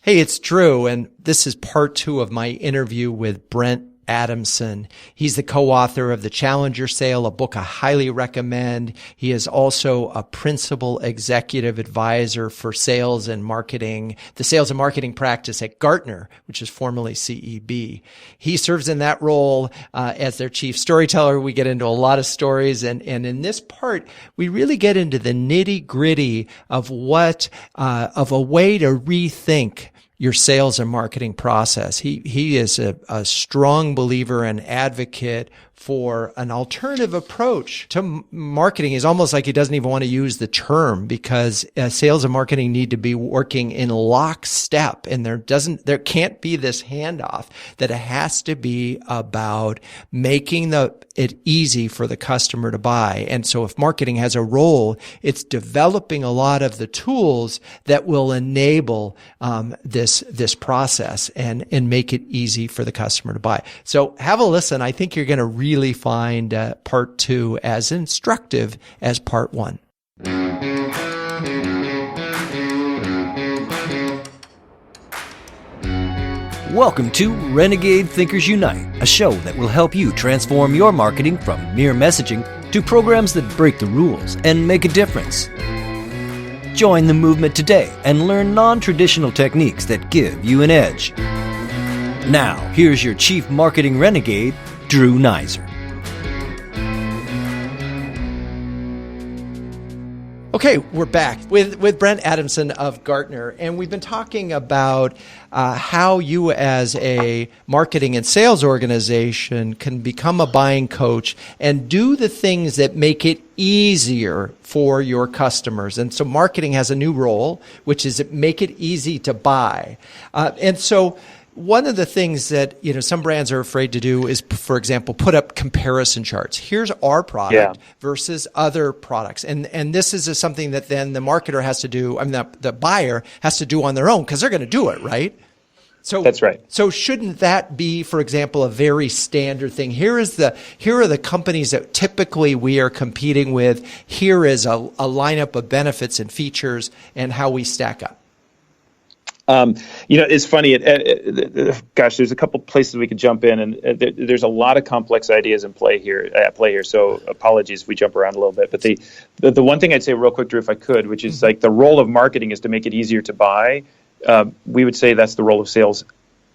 Hey, it's Drew, and this is part 2 of my interview with Brent Adamson. He's the co-author of The Challenger Sale, a book I highly recommend. He is also a principal executive advisor for sales and marketing, the sales and marketing practice at Gardner, which is formerly CEB. He serves in that role as their chief storyteller. We get into a lot of stories, and in this part, we really get into the nitty-gritty of of a way to rethink your sales and marketing process. He is a strong believer and advocate for an alternative approach to marketing. It's almost like he doesn't even want to use the term, because sales and marketing need to be working in lockstep, and there can't be this handoff, that it has to be about making it easy for the customer to buy. And so if marketing has a role, it's developing a lot of the tools that will enable this process and make it easy for the customer to buy. So have a listen. I think you're going to really find part 2 as instructive as part 1. Welcome to Renegade Thinkers Unite, a show that will help you transform your marketing from mere messaging to programs that break the rules and make a difference. Join the movement today and learn non-traditional techniques that give you an edge. Now, here's your Chief Marketing Renegade, Drew Nizer. Okay, we're back with Brent Adamson of Gardner, and we've been talking about how you as a marketing and sales organization can become a buying coach and do the things that make it easier for your customers. And so marketing has a new role, which is make it easy to buy. And so one of the things that some brands are afraid to do is, for example, put up comparison charts. Here's our product versus other products, and this is something that then the marketer has to do. I mean, the buyer has to do on their own, because they're going to do it, right? So that's right. So shouldn't that be, for example, a very standard thing? Here are the companies that typically we are competing with. Here is a lineup of benefits and features and how we stack up. It's funny. Gosh, there's a couple places we could jump in, and there's a lot of complex ideas at play here. So apologies if we jump around a little bit. But the one thing I'd say real quick, Drew, if I could, which is like the role of marketing is to make it easier to buy. We would say that's the role of sales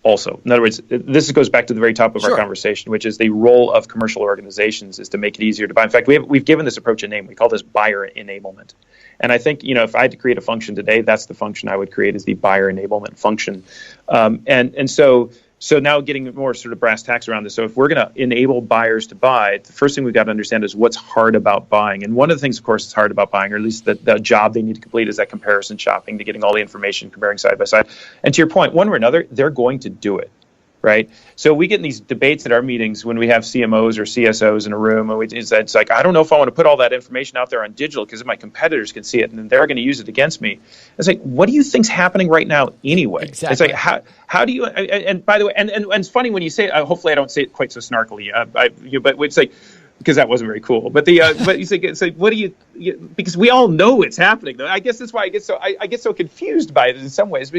also. In other words, this goes back to the very top of our conversation, which is the role of commercial organizations is to make it easier to buy. In fact, we've given this approach a name. We call this buyer enablement. And I think, if I had to create a function today, that's the function I would create, is the buyer enablement function. And so now getting more sort of brass tacks around this. So if we're going to enable buyers to buy, the first thing we've got to understand is what's hard about buying. And one of the things, of course, that's hard about buying, or at least the job they need to complete, is that comparison shopping, to getting all the information, comparing side by side. And to your point, one way or another, they're going to do it. Right. So we get in these debates at our meetings when we have CMOs or CSOs in a room. And it's like, I don't know if I want to put all that information out there on digital, because my competitors can see it and then they're going to use it against me. It's like, what do you think's happening right now anyway? Exactly. It's like, how do you, and by the way, and it's funny when you say it, hopefully I don't say it quite so snarkily, but it's like, because that wasn't very cool. But but you say, it's like, what do you, because we all know it's happening though. I guess that's why I get so confused by it in some ways,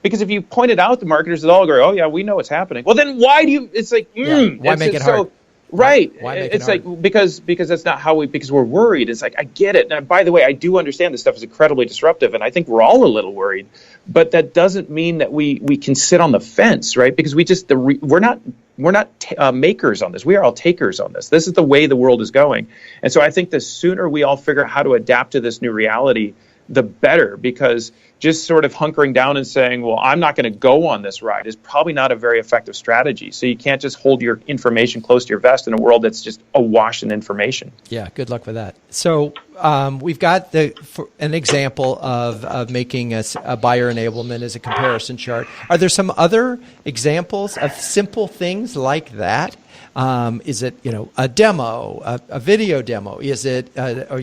because if you point it out, the marketers will all go, oh, yeah, we know what's happening. Well, then why do you, it's like, why make it hard? Right. Why make it's it hard? like, because that's not how because we're worried. It's like, I get it. And by the way, I do understand this stuff is incredibly disruptive, and I think we're all a little worried. But that doesn't mean that we can sit on the fence, right? Because we're not makers on this. We are all takers on this. This is the way the world is going. And so I think the sooner we all figure out how to adapt to this new reality, the better, because just sort of hunkering down and saying, well, I'm not going to go on this ride is probably not a very effective strategy. So you can't just hold your information close to your vest in a world that's just awash in information. Yeah, good luck with that. So we've got an example of making a buyer enablement as a comparison chart. Are there some other examples of simple things like that? Is it, a demo, a video demo? Is it, a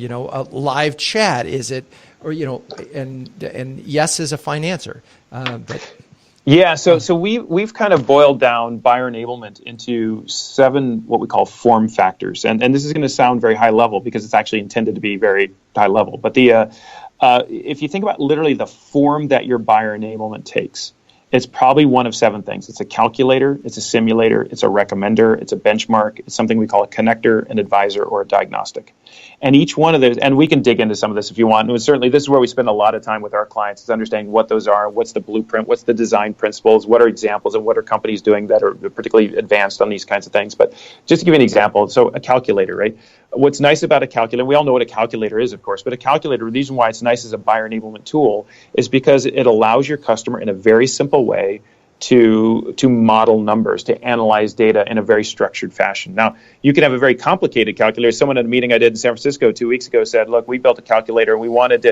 live chat? Is it, and yes is a fine answer. So we've kind of boiled down buyer enablement into 7 what we call form factors, and this is going to sound very high level because it's actually intended to be very high level. But If you think about literally the form that your buyer enablement takes, it's probably one of 7 things. It's a calculator, it's a simulator, it's a recommender, it's a benchmark, it's something we call a connector, an advisor, or a diagnostic. And each one of those, and we can dig into some of this if you want, and certainly this is where we spend a lot of time with our clients, is understanding what those are, what's the blueprint, what's the design principles, what are examples, and what are companies doing that are particularly advanced on these kinds of things. But just to give you an example, so a calculator, right? What's nice about a calculator, we all know what a calculator is, of course, but a calculator, the reason why it's nice as a buyer enablement tool is because it allows your customer in a very simple way to model numbers, to analyze data in a very structured fashion. Now, you can have a very complicated calculator. Someone at a meeting I did in San Francisco 2 weeks ago said, look, we built a calculator and we wanted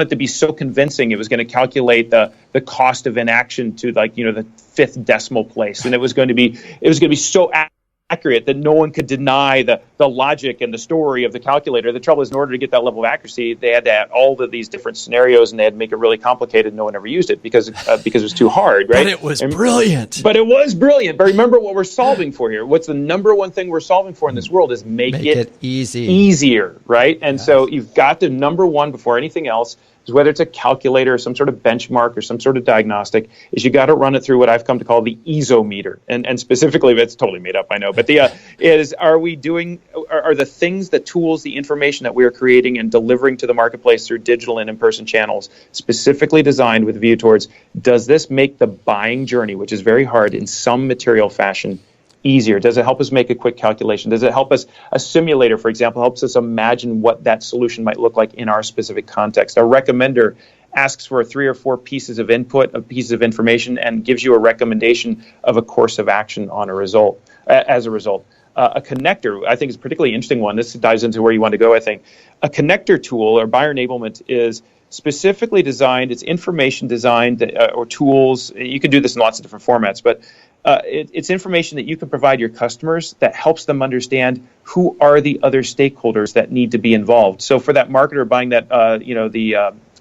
to be so convincing it was going to calculate the cost of inaction to the 5th decimal place. And it was going to be so accurate that no one could deny the logic and the story of the calculator. The trouble is, in order to get that level of accuracy, they had to add all of these different scenarios, and they had to make it really complicated. No one ever used it because it was too hard, right? But it was brilliant. But it was brilliant. But remember what we're solving for here. What's the number one thing we're solving for in this world is make it easier, right? And so you've got to, number one, before anything else, is whether it's a calculator or some sort of benchmark or some sort of diagnostic, is you got to run it through what I've come to call the ESO meter. And specifically, it's totally made up, I know, but are the things, the tools, the information that we are creating and delivering to the marketplace through digital and in-person channels specifically designed with a view towards, does this make the buying journey, which is very hard, in some material fashion, easier? Does it help us make a quick calculation? Does it help us, a simulator, for example, helps us imagine what that solution might look like in our specific context? A recommender asks for 3 or 4 pieces of input, pieces of information, and gives you a recommendation of a course of action on a result. As a result, a connector, I think, is a particularly interesting one. This dives into where you want to go, I think. A connector tool or buyer enablement is specifically designed, it's information designed or tools. You can do this in lots of different formats, but it's information that you can provide your customers that helps them understand who are the other stakeholders that need to be involved. So for that marketer buying that,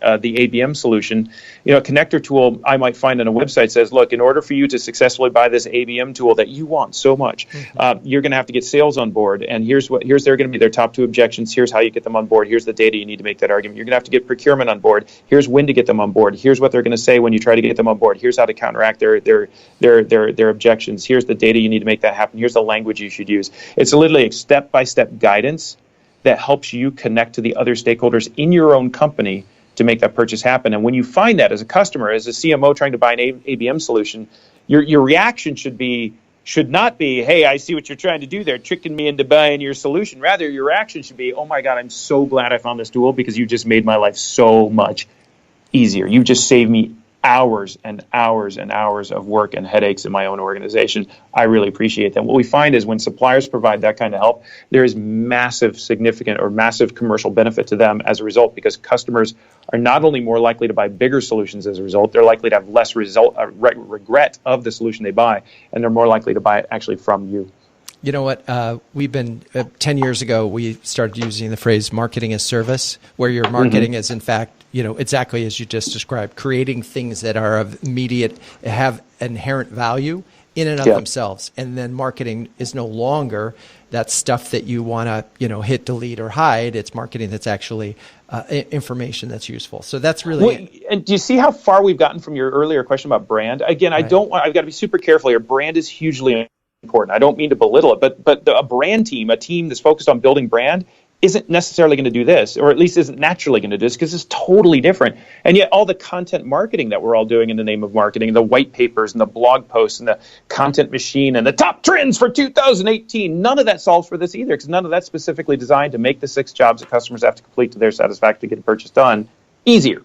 the ABM solution, a connector tool I might find on a website says, look, in order for you to successfully buy this ABM tool that you want so much, you're going to have to get sales on board. And here's they're going to be their top 2 objections. Here's how you get them on board. Here's the data you need to make that argument. You're going to have to get procurement on board. Here's when to get them on board. Here's what they're going to say when you try to get them on board. Here's how to counteract their objections. Here's the data you need to make that happen. Here's the language you should use. It's literally a step-by-step guidance that helps you connect to the other stakeholders in your own company to make that purchase happen. And when you find that as a customer, as a CMO trying to buy an ABM solution, your reaction should not be, hey, I see what you're trying to do there, tricking me into buying your solution. Rather, your reaction should be, oh my God, I'm so glad I found this tool because you just made my life so much easier. You just saved me hours and hours and hours of work and headaches in my own organization. I really appreciate that. What we find is when suppliers provide that kind of help, there is massive commercial benefit to them as a result, because customers are not only more likely to buy bigger solutions as a result, they're likely to have less regret of the solution they buy, and they're more likely to buy it actually from you. You know what? We've been 10 years ago, we started using the phrase marketing as service, where your marketing is, in fact, exactly as you just described, creating things that are of immediate, have inherent value in and of themselves. And then marketing is no longer that stuff that you want to, hit, delete, or hide. It's marketing that's actually information that's useful. So that's really. And do you see how far we've gotten from your earlier question about brand? Again, I've got to be super careful here. Brand is hugely important. I don't mean to belittle it, but a brand team, a team that's focused on building brand, isn't necessarily going to do this, or at least isn't naturally going to do this, because it's totally different. And yet all the content marketing that we're all doing in the name of marketing, the white papers and the blog posts and the content machine and the top trends for 2018, none of that solves for this either, because none of that's specifically designed to make the 6 jobs that customers have to complete to their satisfaction to get a purchase done easier.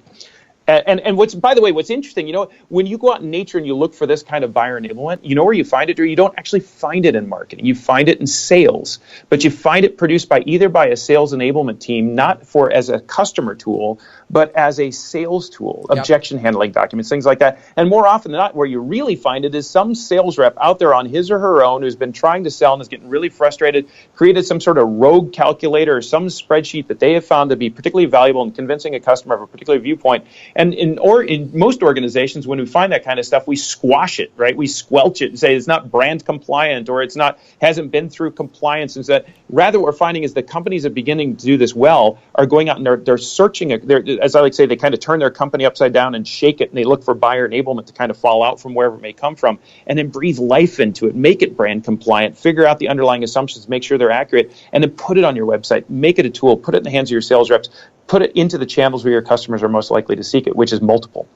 And by the way, what's interesting, when you go out in nature and you look for this kind of buyer enablement, you know where you find it, or you don't actually find it in marketing. You find it in sales, but you find it produced either by a sales enablement team, not as a customer tool, but as a sales tool, objection handling documents, things like that. And more often than not, where you really find it is some sales rep out there on his or her own who's been trying to sell and is getting really frustrated, created some sort of rogue calculator or some spreadsheet that they have found to be particularly valuable in convincing a customer of a particular viewpoint. And in most organizations, when we find that kind of stuff, we squash it, right? We squelch it and say it's not brand compliant, or it's not, hasn't been through compliance. And so that rather what we're finding is the companies that are beginning to do this well are going out and they're searching, as I like to say, they kind of turn their company upside down and shake it, and they look for buyer enablement to kind of fall out from wherever it may come from, and then breathe life into it, make it brand compliant, figure out the underlying assumptions, make sure they're accurate, and then put it on your website, make it a tool, put it in the hands of your sales reps, put it into the channels where your customers are most likely to seek it, which is multiple.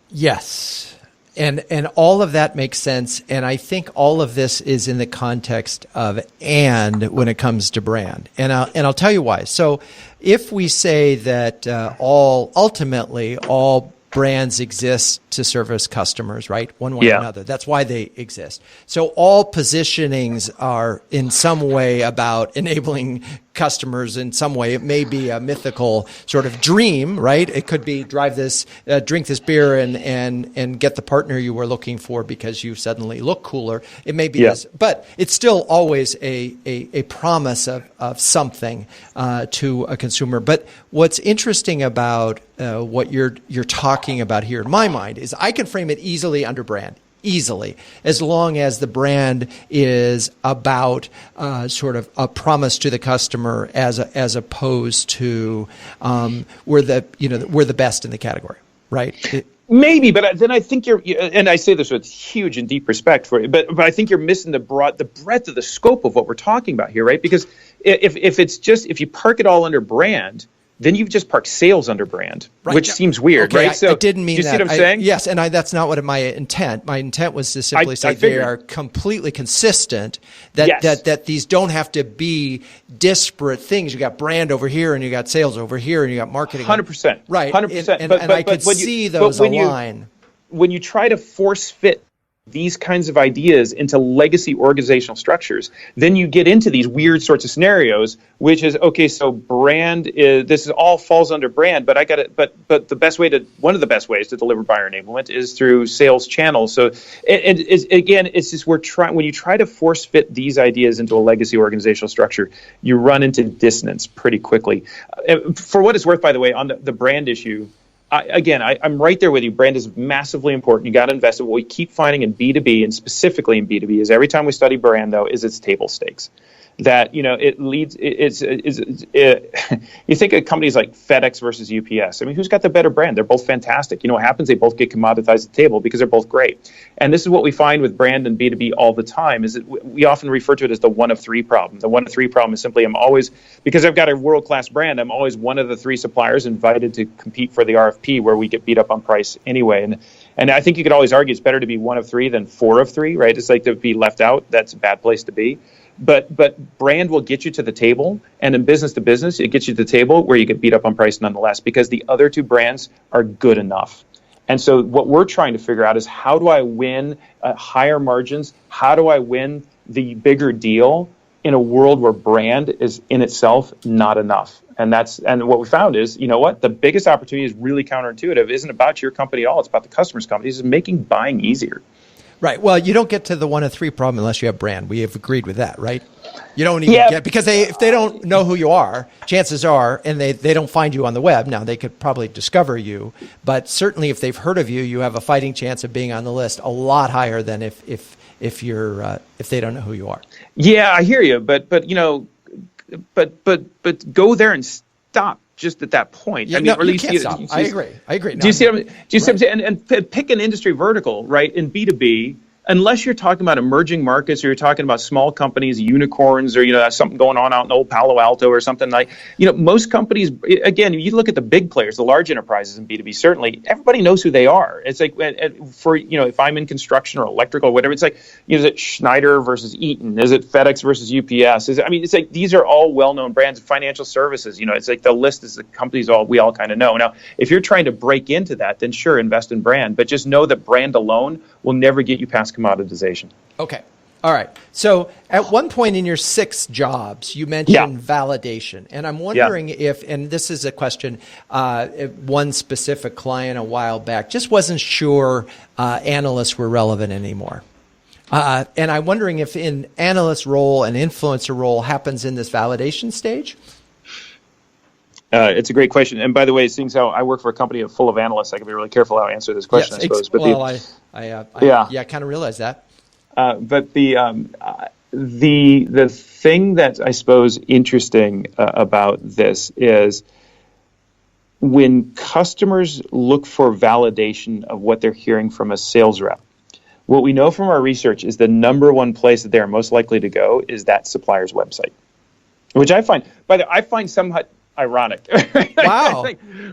Yes. And all of that makes sense. And I think all of this is in the context of and when it comes to brand. And I'll tell you why. So if we say that ultimately all brands exist to service customers, right? One way or another. That's why they exist. So all positionings are in some way about enabling customers in some way. It may be a mythical sort of dream, right? It could be drink this beer and get the partner you were looking for because you suddenly look cooler. It may be this, but it's still always a promise of something to a consumer. But what's interesting about what you're talking about here, in my mind, is I can frame it easily under brand. Easily, as long as the brand is about sort of a promise to the customer, as opposed to we're the best in the category, right? Maybe, but then I think and I say this with huge and deep respect for it, but I think you're missing the breadth of the scope of what we're talking about here, right? Because if you park it all under brand, then you've just parked sales under brand, right, which seems weird, okay, right? So I didn't mean that. Do you see what I'm saying? Yes, and that's not what my intent. My intent was to simply say they are completely consistent, that these don't have to be disparate things. You got brand over here, and you got sales over here, and you got marketing. 100%. Right. 100%. And I could see those align. When you try to force fit these kinds of ideas into legacy organizational structures, then you get into these weird sorts of scenarios, which is, okay, so this all falls under brand, but but one of the best ways to deliver buyer enablement is through sales channels. So it's just when you try to force fit these ideas into a legacy organizational structure, you run into dissonance pretty quickly. For what it's worth, by the way, on the brand issue, I'm right there with you. Brand is massively important. You got to invest in what we keep finding in B2B, and specifically in B2B, is every time we study brand, though, is it's table stakes. That, it leads, you think of companies like FedEx versus UPS. I mean, who's got the better brand? They're both fantastic. You know what happens? They both get commoditized at the table because they're both great. And this is what we find with brand and B2B all the time, is that we often refer to it as the one of three problem. The one of three problem is simply because I've got a world-class brand, I'm always one of the three suppliers invited to compete for the RFP where we get beat up on price anyway. And I think you could always argue it's better to be one of three than four of three, right? It's like to be left out. That's a bad place to be. But brand will get you to the table, and in business to business, it gets you to the table where you get beat up on price nonetheless, because the other two brands are good enough. And so what we're trying to figure out is, how do I win higher margins? How do I win the bigger deal in a world where brand is in itself not enough? And what we found is, the biggest opportunity is really counterintuitive. It isn't about your company at all. It's about the customer's company. It's making buying easier. Right. Well, you don't get to the one of three problem unless you have brand. We have agreed with that, right? You don't even get, because if they don't know who you are, chances are, and they don't find you on the web. Now, they could probably discover you, but certainly if they've heard of you, you have a fighting chance of being on the list a lot higher than if they don't know who you are. Yeah, I hear you, but go there and stop just at that point. Yeah, or at least you can't stop. I agree. Do you see what I'm saying? And pick an industry vertical, right? In B2B, unless you're talking about emerging markets, or you're talking about small companies, unicorns, or something going on out in old Palo Alto or something like, most companies, again, you look at the big players, the large enterprises in B2B, certainly everybody knows who they are. It's like, if I'm in construction or electrical or whatever, it's like, is it Schneider versus Eaton? Is it FedEx versus UPS? It's like, these are all well-known brands. Financial services, it's like the list is the companies we all kind of know. Now, if you're trying to break into that, then sure, invest in brand, but just know that brand alone will never get you past commoditization. Okay. All right. So at one point in your 6 jobs, you mentioned validation. And I'm wondering if, and this is a question, one specific client a while back just wasn't sure analysts were relevant anymore. And I'm wondering if an analyst role, an influencer role happens in this validation stage? It's a great question. And by the way, seeing how I work for a company full of analysts, I can be really careful how I answer this question, Yes, I suppose. But I kind of realized that. But the thing that's, I suppose, interesting about this is when customers look for validation of what they're hearing from a sales rep, what we know from our research is the number one place that they are most likely to go is that supplier's website, which I find somewhat ironic. Wow.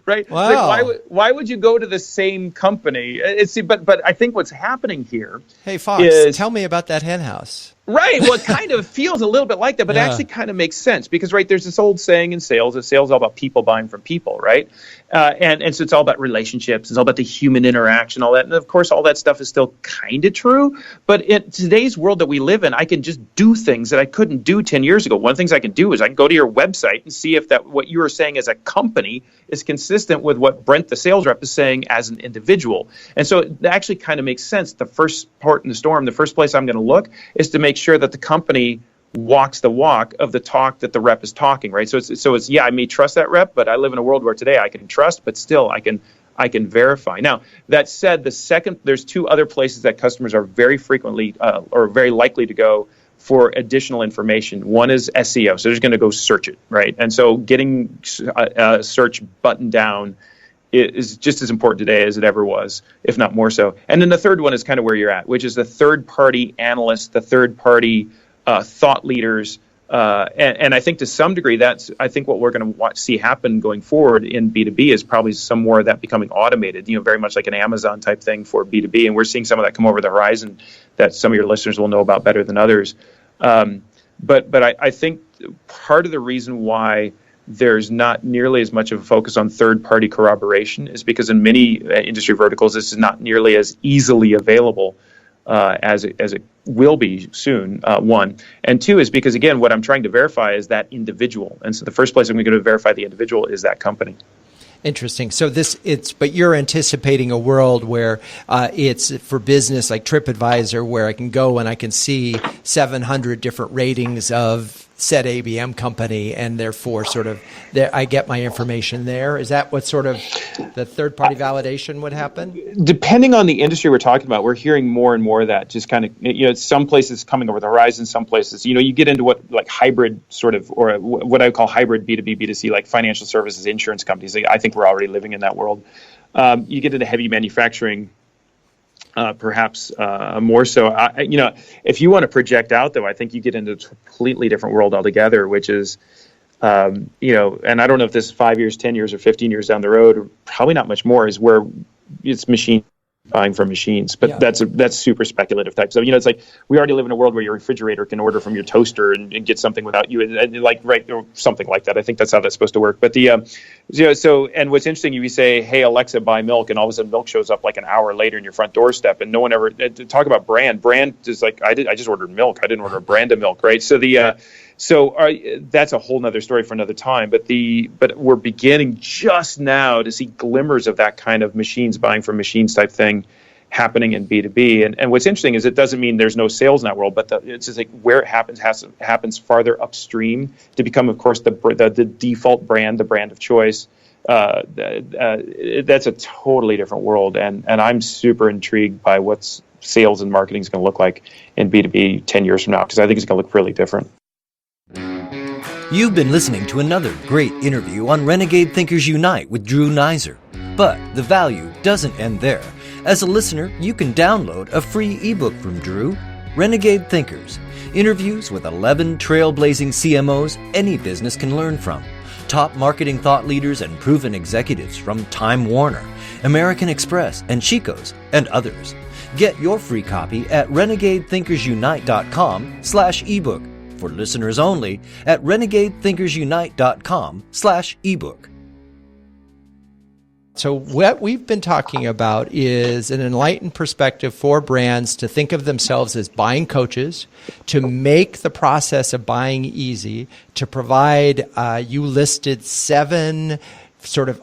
Right? Wow. Like, why would you go to the same company? But I think what's happening here. Hey, Fox, tell me about that hen house. Right. Well, it kind of feels a little bit like that, but it actually kind of makes sense because, right, there's this old saying in sales that sales is all about people buying from people, right? And so it's all about relationships. It's all about the human interaction, all that. And, of course, all that stuff is still kind of true. But in today's world that we live in, I can just do things that I couldn't do 10 years ago. One of the things I can do is I can go to your website and see if that what you were saying as a company is consistent with what Brent, the sales rep, is saying as an individual. And so it actually kind of makes sense. The first port in the storm, the first place I'm going to look is to make sure that the company walks the walk of the talk that the rep is talking, right? So it's I may trust that rep, but I live in a world where today I can trust, but still I can verify. Now, that said, there's two other places that customers are very frequently or very likely to go for additional information. One is SEO, so they're just going to go search it, right? And so getting a search button down is just as important today as it ever was, if not more so. And then the third one is kind of where you're at, which is the third-party analysts, the third-party thought leaders. And I think to some degree, I think what we're going to see happen going forward in B2B is probably some more of that becoming automated, very much like an Amazon type thing for B2B. And we're seeing some of that come over the horizon that some of your listeners will know about better than others. But I think part of the reason why there's not nearly as much of a focus on third-party corroboration is because in many industry verticals, this is not nearly as easily available as it will be soon, one. And two is because, again, what I'm trying to verify is that individual. And so the first place I'm going to verify the individual is that company. Interesting. So but you're anticipating a world where it's for business like TripAdvisor, where I can go and I can see 700 different ratings of said ABM company, and therefore I get my information there. Is that what sort of the third-party validation would happen? Depending on the industry we're talking about, we're hearing more and more of that. Just kind of, some places coming over the horizon, some places, you get into what like hybrid sort of, or what I call hybrid B2B, B2C, like financial services, insurance companies. I think we're already living in that world. You get into heavy manufacturing, perhaps more so. If you want to project out, though, I think you get into a completely different world altogether, which is, and I don't know if this is 5 years, 10 years, or 15 years down the road, or probably not much more, is where it's machine buying from machines. But that's super speculative type. So, it's like we already live in a world where your refrigerator can order from your toaster and get something without you, and right, or something like that. I think that's how that's supposed to work. But and what's interesting, you say, hey, Alexa, buy milk, and all of a sudden milk shows up like an hour later in your front doorstep, and no one ever talk about brand. Brand is like, I just ordered milk. I didn't order a brand of milk, right? So that's a whole nother story for another time. But we're beginning just now to see glimmers of that kind of machines buying from machines type thing happening in B2B. And what's interesting is it doesn't mean there's no sales in that world, but it's just like where it happens farther upstream to become, of course, the default brand, the brand of choice. That's a totally different world. And I'm super intrigued by what's sales and marketing is going to look like in B2B 10 years from now, because I think it's going to look really different. You've been listening to another great interview on Renegade Thinkers Unite with Drew Neiser. But the value doesn't end there. As a listener, you can download a free ebook from Drew, Renegade Thinkers, interviews with 11 trailblazing CMOs any business can learn from. Top marketing thought leaders and proven executives from Time Warner, American Express, and Chico's, and others. Get your free copy at renegadethinkersunite.com/ebook. For listeners only at renegadethinkersunite.com/ebook. So what we've been talking about is an enlightened perspective for brands to think of themselves as buying coaches, to make the process of buying easy, to provide, you listed 7 sort of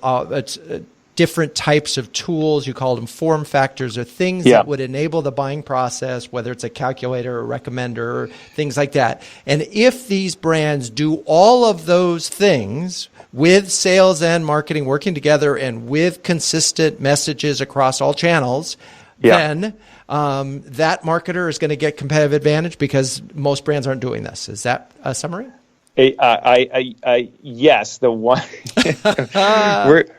different types of tools, you called them form factors, or things that would enable the buying process, whether it's a calculator or recommender or things like that. And if these brands do all of those things with sales and marketing working together and with consistent messages across all channels, then that marketer is going to get competitive advantage because most brands aren't doing this. Is that a summary? Yes, the one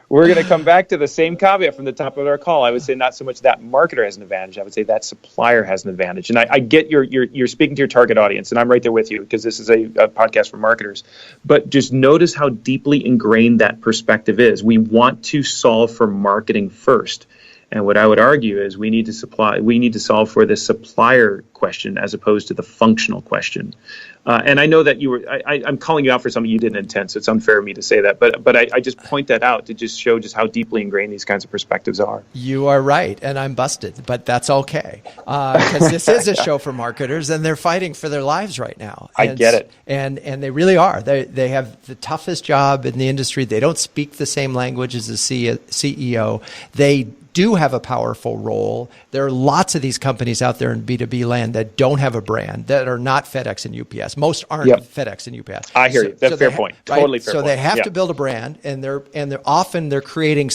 we're going to come back to the same caveat from the top of our call. I would say not so much that marketer has an advantage. I would say that supplier has an advantage. And I get you're speaking to your target audience, and I'm right there with you because this is a podcast for marketers. But just notice how deeply ingrained that perspective is. We want to solve for marketing first. And what I would argue is we need to solve for the supplier question as opposed to the functional question. And I know that I'm calling you out for something you didn't intend, so it's unfair of me to say that. But I just point that out to just show just how deeply ingrained these kinds of perspectives are. You are right, and I'm busted, but that's okay. Because this is a show for marketers, and they're fighting for their lives right now. I get it. And they really are. They have the toughest job in the industry. They don't speak the same language as the CEO. They do have a powerful role. There are lots of these companies out there in B2B land that don't have a brand, that are not FedEx and UPS. Most aren't FedEx and UPS. I hear you. That's a fair point. Totally fair point. So they have to build a brand, and they're often creating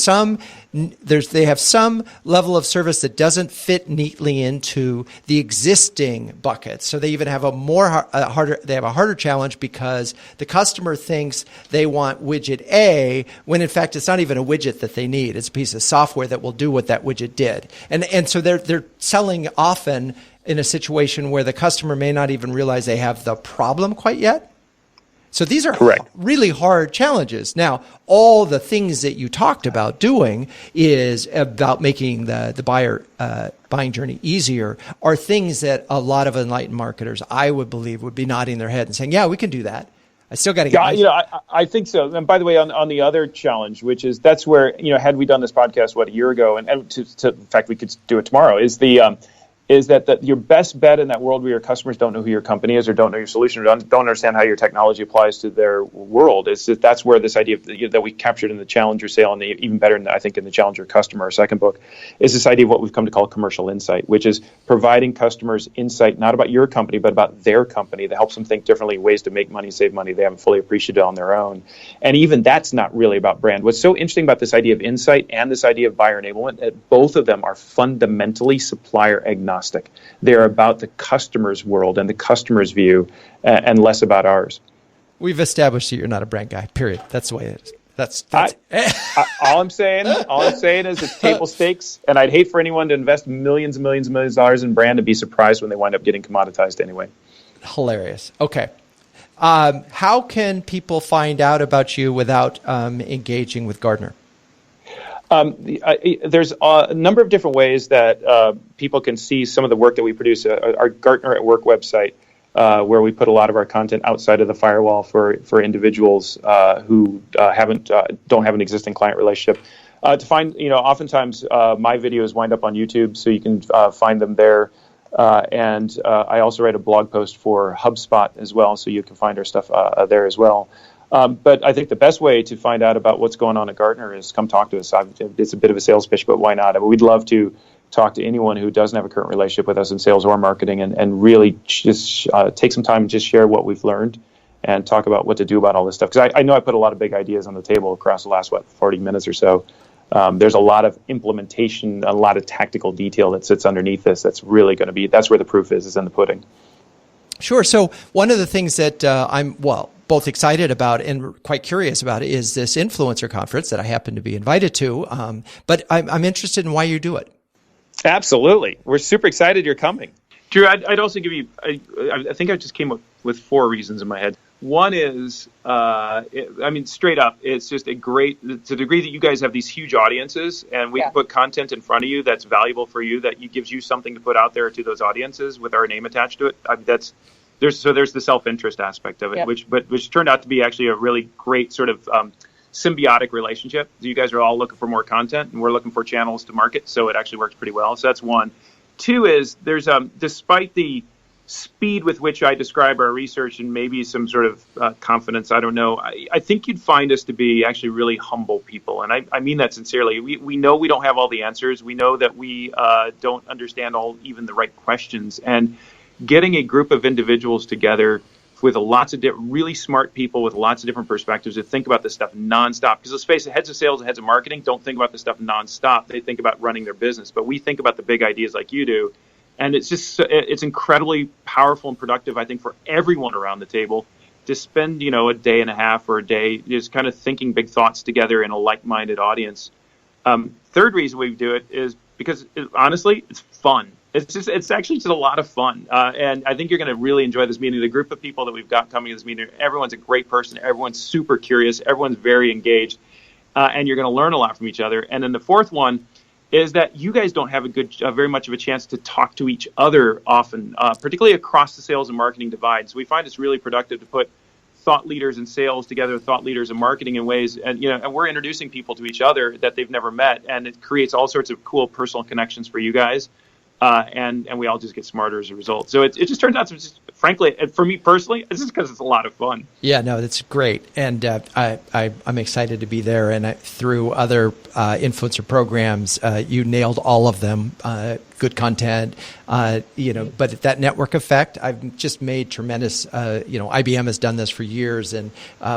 they have some level of service that doesn't fit neatly into the existing buckets. So they even have a harder challenge because the customer thinks they want widget A when in fact it's not even a widget that they need. It's a piece of software that will do what that widget did. And so they're selling often in a situation where the customer may not even realize they have the problem quite yet. So these are really hard challenges. Now, all the things that you talked about doing is about making the buyer buying journey easier are things that a lot of enlightened marketers, I would believe, would be nodding their head and saying, yeah, we can do that. I still got to get I think so. And by the way, on the other challenge, which is that's where, had we done this podcast, a year ago, and in fact, we could do it tomorrow, is that your best bet in that world where your customers don't know who your company is or don't know your solution or don't understand how your technology applies to their world is that's where this idea that we captured in the Challenger sale and even better, I think, in the Challenger Customer, our second book, is this idea of what we've come to call commercial insight, which is providing customers insight not about your company but about their company that helps them think differently, ways to make money, save money they haven't fully appreciated on their own. And even that's not really about brand. What's so interesting about this idea of insight and this idea of buyer enablement, both of them are fundamentally supplier agnostic. They're about the customer's world and the customer's view and less about ours. We've established that you're not a brand guy, period. That's the way it is. That's all I'm saying is it's table stakes, and I'd hate for anyone to invest millions and millions and millions of dollars in brand and be surprised when they wind up getting commoditized anyway. Hilarious. Okay. How can people find out about you without engaging with Gardner? There's a number of different ways that people can see some of the work that we produce. Our Gardner at Work website, where we put a lot of our content outside of the firewall for individuals who don't have an existing client relationship. To find, oftentimes my videos wind up on YouTube, so you can find them there. And I also write a blog post for HubSpot as well, so you can find our stuff there as well. But I think the best way to find out about what's going on at Gardner is come talk to us. It's a bit of a sales pitch, but why not? I mean, we'd love to talk to anyone who doesn't have a current relationship with us in sales or marketing and really just take some time and just share what we've learned and talk about what to do about all this stuff. Because I know I put a lot of big ideas on the table across the last, 40 minutes or so. There's a lot of implementation, a lot of tactical detail that sits underneath this. That's really going to be, that's where the proof is in the pudding. Sure. So one of the things that I'm both excited about and quite curious about is this influencer conference that I happen to be invited to. But I'm interested in why you do it. Absolutely. We're super excited you're coming. Drew, I'd also give you, I think I just came up with 4 reasons in my head. One is, straight up, it's just to the degree that you guys have these huge audiences and we can put content in front of you that's valuable for you, that gives you something to put out there to those audiences with our name attached to it. There's the self-interest aspect of it, which turned out to be actually a really great sort of symbiotic relationship. You guys are all looking for more content and we're looking for channels to market. So it actually works pretty well. So that's one. 2 is there's, despite the speed with which I describe our research and maybe some sort of confidence, I don't know, I think you'd find us to be actually really humble people. And I mean that sincerely. We know we don't have all the answers. We know that we don't understand even the right questions. And getting a group of individuals together with lots of really smart people with lots of different perspectives to think about this stuff nonstop. Because let's face it, heads of sales and heads of marketing don't think about this stuff nonstop. They think about running their business. But we think about the big ideas like you do. And it's incredibly powerful and productive, I think, for everyone around the table to spend, a day and a half or a day just kind of thinking big thoughts together in a like-minded audience. Third reason we do it is because, honestly, it's fun. It's actually just a lot of fun. And I think you're going to really enjoy this meeting. The group of people that we've got coming to this meeting, everyone's a great person. Everyone's super curious. Everyone's very engaged. And you're going to learn a lot from each other. And then the fourth one is that you guys don't have very much of a chance to talk to each other often, particularly across the sales and marketing divide. So we find it's really productive to put thought leaders in sales together, thought leaders in marketing in ways, and we're introducing people to each other that they've never met, and it creates all sorts of cool personal connections for you guys. And we all just get smarter as a result. So it just turns out to just, frankly, for me personally, it's just because it's a lot of fun. Yeah, no, that's great. And I'm excited to be there. And through other influencer programs, you nailed all of them. Good content, but that network effect, I've just made tremendous, IBM has done this for years and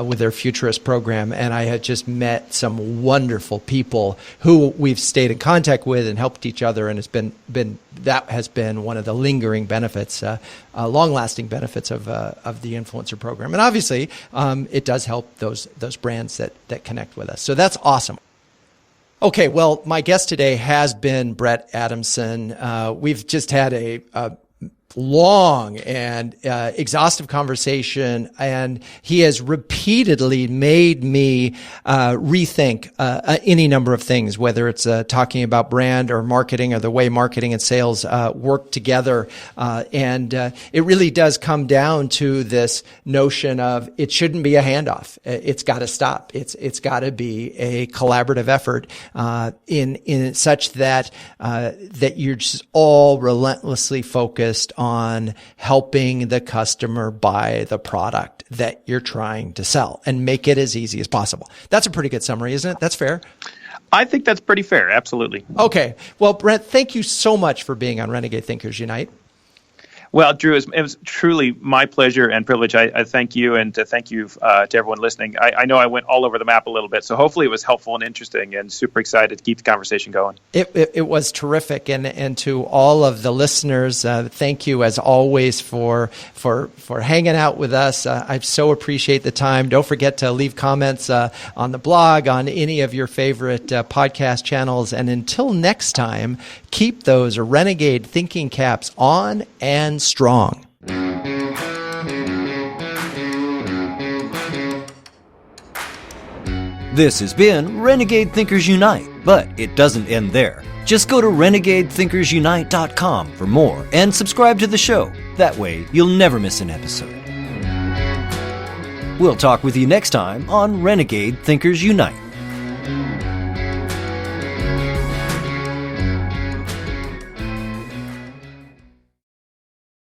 with their Futurist program. And I had just met some wonderful people who we've stayed in contact with and helped each other. And it's been that has been one of the lingering benefits, long-lasting benefits of the influencer program. And obviously, it does help those brands that connect with us. So that's awesome. Okay, well, my guest today has been Brent Adamson. We've just had a long and exhaustive conversation, and he has repeatedly made me rethink any number of things, whether it's talking about brand or marketing or the way marketing and sales work together. And it really does come down to this notion of it shouldn't be a handoff. It's got to stop. It's got to be a collaborative effort in such that that you're just all relentlessly focused on helping the customer buy the product that you're trying to sell and make it as easy as possible. That's a pretty good summary, isn't it? That's fair. I think that's pretty fair. Absolutely. Okay. Well, Brent, thank you so much for being on Renegade Thinkers Unite. Well, Drew, it was truly my pleasure and privilege. I thank you, and thank you to everyone listening. I know I went all over the map a little bit, so hopefully it was helpful and interesting, and super excited to keep the conversation going. It was terrific, and to all of the listeners, thank you as always for hanging out with us. I so appreciate the time. Don't forget to leave comments on the blog, on any of your favorite podcast channels, and until next time, keep those Renegade thinking caps on and strong. This has been Renegade Thinkers Unite, but it doesn't end there. Just go to renegadethinkersunite.com for more and subscribe to the show. That way, you'll never miss an episode. We'll talk with you next time on Renegade Thinkers Unite.